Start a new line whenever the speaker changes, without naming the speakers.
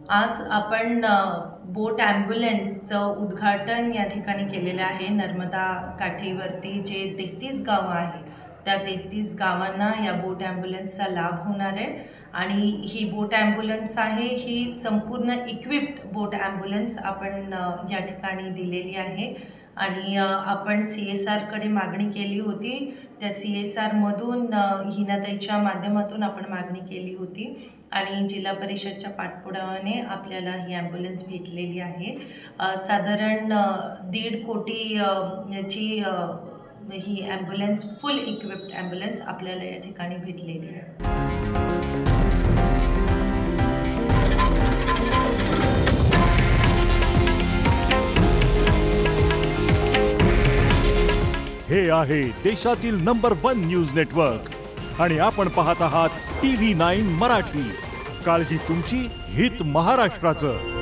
आज आपण बोट ॲम्ब्युलन्सचं उद्घाटन या ठिकाणी केलेलं आहे। नर्मदा काठीवरती जे 33 गावं आहे त्या 33 गावांना या बोट ॲम्ब्युलन्सचा लाभ होणार आहे आणि ही बोट ॲम्ब्युलन्स आहे ही संपूर्ण इक्विप्ड बोट ॲम्ब्युलन्स आपण या ठिकाणी दिलेली आहे आणि आपण CSR कडे मागणी केली होती। त्या CSR मधून हिनाताईच्या माध्यमातून आपण मागणी केली होती आणि जिल्हा परिषदच्या पाठपुराव्याने आपल्याला ही ॲम्ब्युलन्स भेटलेली आहे। साधारण 1.5 कोटी ची ही ॲम्ब्युलन्स फुल इक्विप्ड ॲम्ब्युलन्स आपल्याला या ठिकाणी भेटलेली आहे।
हे आहे देशातील नंबर 1 न्यूज नेटवर्क आणि आपण पाहत आहात TV9 मराठी। काळजी तुमची, हित महाराष्ट्राचं।